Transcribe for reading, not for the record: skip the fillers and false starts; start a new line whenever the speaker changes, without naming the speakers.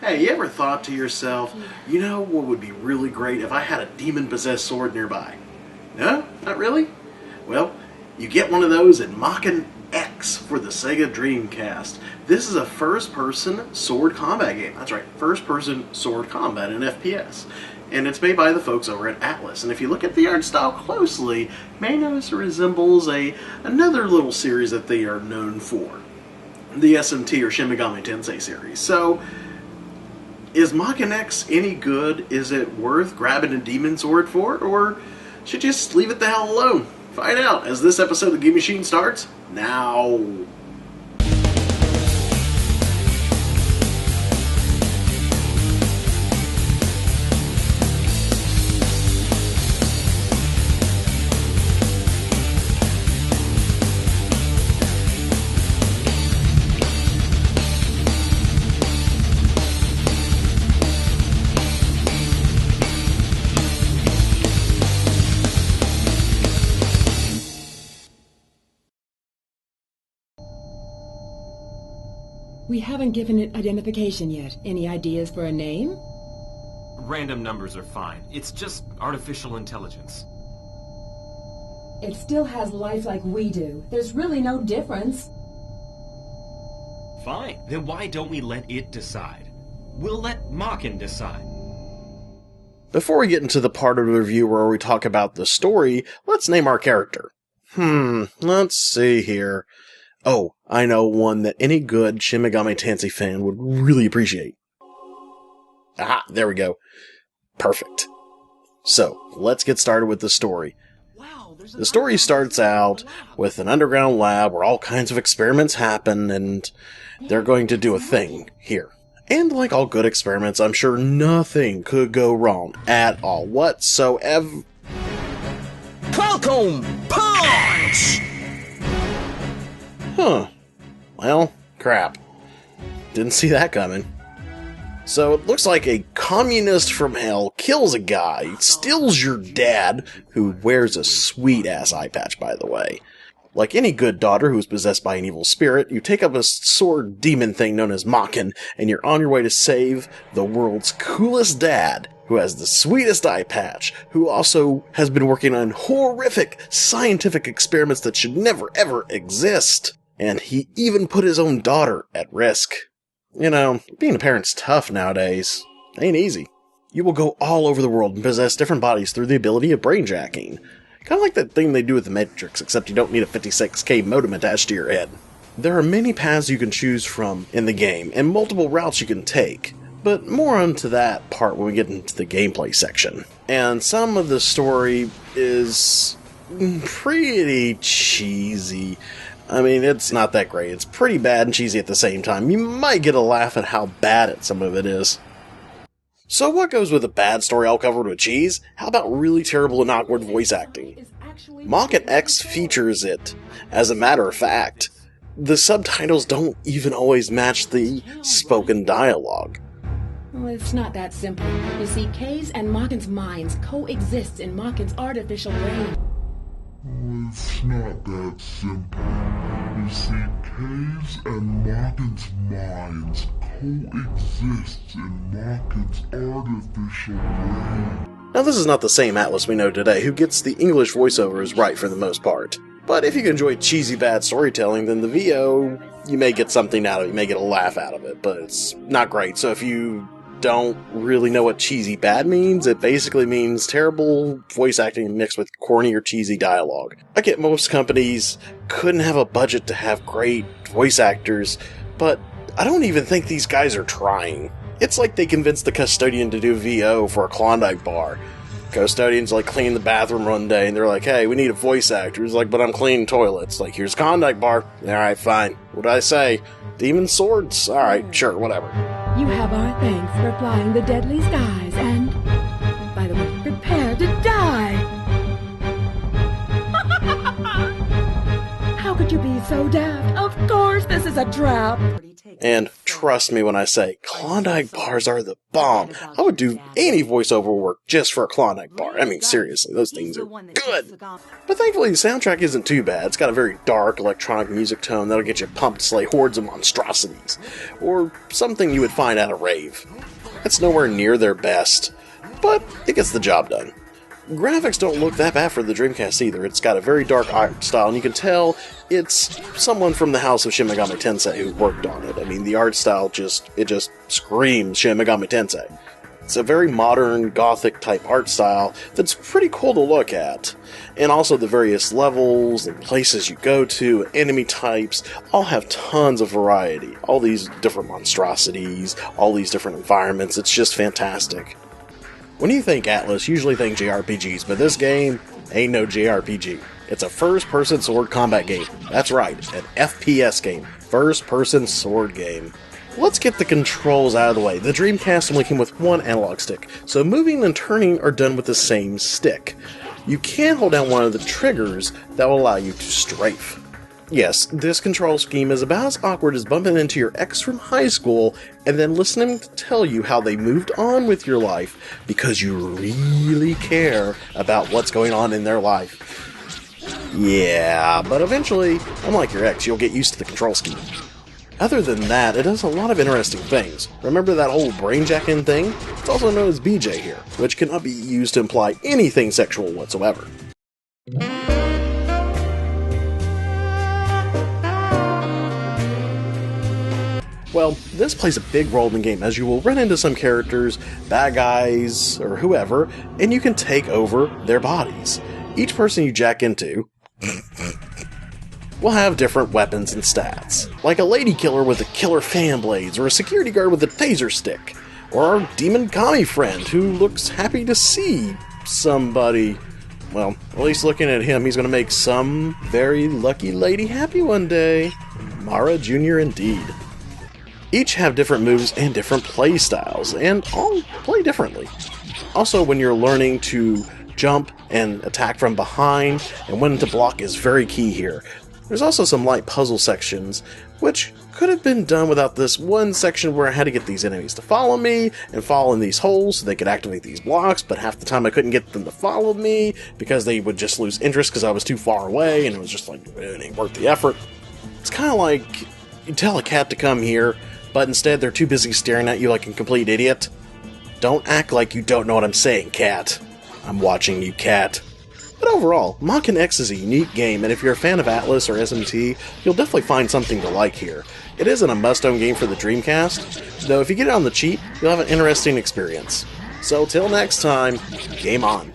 Hey, you ever thought to yourself, you know what would be really great if I had a demon-possessed sword nearby? No? Not really? Well, you get one of those in Maken X for the Sega Dreamcast. This is a first-person sword combat game. That's right, first-person sword combat in FPS. And it's made by the folks over at Atlas. And if you look at the art style closely, you may notice it resembles another little series that they are known for. The SMT or Shin Megami Tensei series. So, is Maken X any good? Is it worth grabbing a demon sword for? Or should you just leave it the hell alone? Find out as this episode of the Game Machine starts now.
We haven't given it identification yet. Any ideas for a name?
Random numbers are fine. It's just artificial intelligence.
It still has life like we do. There's really no difference.
Fine. Then why don't we let it decide? We'll let Maken decide.
Before we get into the part of the review where we talk about the story, let's name our character. Let's see here. Oh, I know one that any good Shin Megami Tensei fan would really appreciate. Aha, there we go. Perfect. So, let's get started with the story. The story starts out with an underground lab where all kinds of experiments happen, and they're going to do a thing here. And like all good experiments, I'm sure nothing could go wrong at all whatsoever.
Welcome, punch!
Well, crap. Didn't see that coming. So it looks like a communist from hell kills a guy, steals your dad, who wears a sweet-ass eye patch, by the way. Like any good daughter who's possessed by an evil spirit, you take up a sword demon thing known as Maken, and you're on your way to save the world's coolest dad, who has the sweetest eye patch, who also has been working on horrific scientific experiments that should never ever exist. And he even put his own daughter at risk. You know, being a parent's tough nowadays. Ain't easy. You will go all over the world and possess different bodies through the ability of brainjacking. Kind of like that thing they do with the Matrix, except you don't need a 56K modem attached to your head. There are many paths you can choose from in the game, and multiple routes you can take. But more onto that part when we get into the gameplay section. And some of the story is pretty cheesy. I mean, it's not that great. It's pretty bad and cheesy at the same time. You might get a laugh at how bad some of it is. So what goes with a bad story all covered with cheese? How about really terrible and awkward voice acting? Maken X features it. As a matter of fact, the subtitles don't even always match the spoken dialogue.
Well, it's not that simple. You see, Kay's and Maken's minds coexist in Maken's artificial brain.
It's not that simple. You see, Kay's and Maken's minds coexist in Maken's artificial brain.
Now this is not the same Atlas we know today, who gets the English voiceovers right for the most part. But if you enjoy cheesy bad storytelling, then the VO, you may get something out of it, you may get a laugh out of it, but it's not great. So if you don't really know what cheesy bad means, it basically means terrible voice acting mixed with corny or cheesy dialogue. I get most companies couldn't have a budget to have great voice actors, but I don't even think these guys are trying. It's like they convinced the custodian to do VO for a Klondike bar. Custodians like clean the bathroom one day and they're like, hey, we need a voice actor. He's like, but I'm cleaning toilets. Like, here's a Klondike bar. Alright, fine. What'd I say? Demon swords? Alright, sure, whatever.
You have our thanks for flying the deadly skies and, by the way, prepare to die. How could you be so daft? Of course this is a trap.
And trust me when I say Klondike bars are the bomb. I would do any voiceover work just for a Klondike bar. I mean, seriously, those things are good. But thankfully, the soundtrack isn't too bad. It's got a very dark electronic music tone that'll get you pumped to slay hordes of monstrosities, or something you would find at a rave. It's nowhere near their best, but it gets the job done. Graphics don't look that bad for the Dreamcast either. It's got a very dark art style, and you can tell it's someone from the house of Shin Megami Tensei who worked on it. I mean, the art style just screams Shin Megami Tensei. It's a very modern, gothic-type art style that's pretty cool to look at. And also the various levels and places you go to, enemy types, all have tons of variety. All these different monstrosities, all these different environments, it's just fantastic. When you think Atlas, you usually think JRPGs, but this game ain't no JRPG. It's a first-person sword combat game. That's right, an FPS game. First-person sword game. Let's get the controls out of the way. The Dreamcast only came with one analog stick, so moving and turning are done with the same stick. You can hold down one of the triggers that will allow you to strafe. Yes, this control scheme is about as awkward as bumping into your ex from high school and then listening to tell you how they moved on with your life because you really care about what's going on in their life. Yeah, but eventually, unlike your ex, you'll get used to the control scheme. Other than that, it does a lot of interesting things. Remember that whole brainjacking thing? It's also known as BJ here, which cannot be used to imply anything sexual whatsoever. Well, this plays a big role in the game, as you will run into some characters, bad guys, or whoever, and you can take over their bodies. Each person you jack into will have different weapons and stats, like a lady killer with a killer fan blades, or a security guard with a taser stick, or our demon Kami friend who looks happy to see somebody. Well, at least looking at him, he's going to make some very lucky lady happy one day. Mara Jr. indeed. Each have different moves and different play styles, and all play differently. Also, when you're learning to jump and attack from behind, and when to block is very key here. There's also some light puzzle sections, which could have been done without this one section where I had to get these enemies to follow me, and fall in these holes so they could activate these blocks, but half the time I couldn't get them to follow me, because they would just lose interest because I was too far away, and it was just like, it ain't worth the effort. It's kind of like, you tell a cat to come here, but instead they're too busy staring at you like a complete idiot. Don't act like you don't know what I'm saying, cat. I'm watching you, cat. But overall, Maken X is a unique game, and if you're a fan of Atlas or SMT, you'll definitely find something to like here. It isn't a must-own game for the Dreamcast, though if you get it on the cheap, you'll have an interesting experience. So till next time, game on.